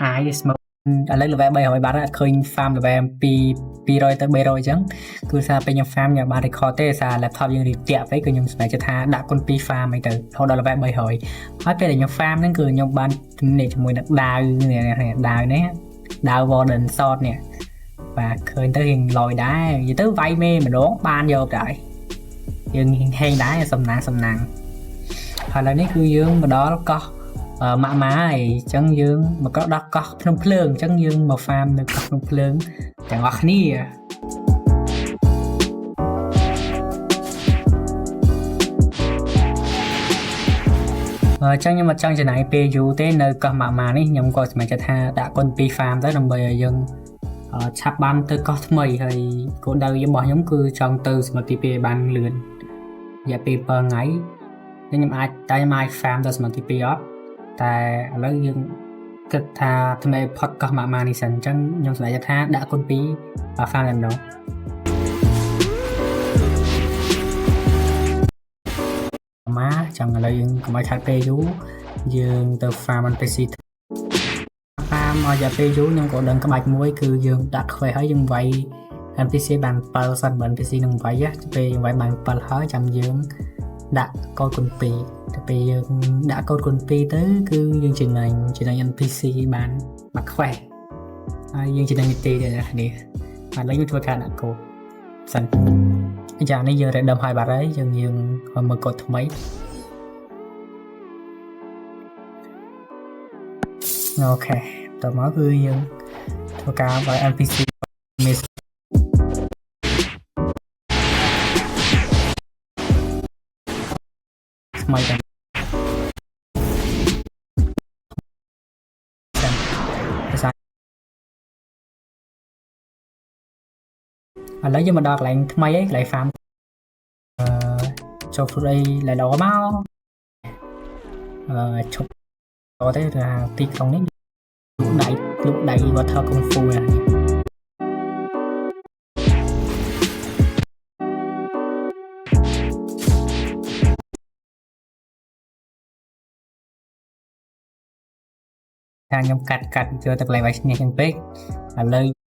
ai smoke ឥឡូវ level 300 បាត់ហើយឃើញ farm level 200 ទៅ 300 ចឹងគឺថាពេលខ្ញុំ farm ខ្ញុំបាន record ទេសារ laptop យើង reset ទៅគឺខ្ញុំស្មែថាដាក់គុណ2 farm អីទៅរហូតដល់ level 300 ហើយពេលដែលខ្ញុំ farm ហ្នឹងគឺខ្ញុំបាននេះជាមួយនឹងដាវនេះដាវ warden sword នេះបាទឃើញទៅរៀងលយដែរនិយាយទៅវាយមេម្ដងបានយកដែរយើងហេងដែរសំណាងហើយឥឡូវនេះគឺយើងមកដល់កោះម៉ាក់ម៉ាហើយអញ្ចឹងយើងមកដល់កោះភ្នំភ្លើងអញ្ចឹងយើងមក farm នៅកោះភ្នំភ្លើងទាំងអស់គ្នាអញ្ចឹងខ្ញុំអត់ចង់ចំណាយពេលយូរទេនៅកោះម៉ាក់ម៉ានេះខ្ញុំក៏សម្រេចចិត្តថាដាក់គុណ2 farm ទៅដើម្បីឲ្យយើងឆាប់បានទៅកោះថ្មីហើយគោលដៅរបស់ខ្ញុំគឺចង់ទៅសមុទ្រទី2ឲ្យបានលឿនរយៈពេល7ថ្ងៃខ្ញុំអាច farm ទៅសមុទ្រទី2អត់តែឥឡូវយើងគិតថាថ្មីផុតកោះម៉ាក់ម៉ានេះសិនអញ្ចឹងខ្ញុំសម្រេចថាដាក់គុណ2 farm តែម្ដងម៉ាចាំឥឡូវយើងកុំឲ្យខាត់ពេលយូរយើងទៅ farm NPC farm ឲ្យរយៈពេលយូរខ្ញុំក៏ដឹងក្បាច់មួយគឺយើងដាក់ខ្វេះហើយយើងវាយ NPC បាន7សិនបើ NPC នឹងវាយពេលវាយបាន7ហើយចាំយើងដាក់កូដគុណ2តែពេលយើងដាក់កូដគុណ2ទៅគឺយើងចំណេញ NPC បានមួយខ្វេះហើយយើងចំណេញនីតិទៀតណានេះឥឡូវយើងធ្វើការដាក់កូដសិនយ៉ាងនេះយើង random ហើយបាត់ហើយយើងមើលកូដថ្មីអូខេតោះមកគឺយើងធ្វើការវាយ NPC ថ្មីដែរឥឡូវយើងមកដល់កន្លែងថ្មីហើយកន្លែង farm ចូល fruit អីល្អមកឈប់ទៅថាទីក្រុងនេះលុកដៃ water kung fu ណាខ្ញុំកាត់យកទៅកន្លែងវាយឈ្នះចឹងពេកឥឡូវ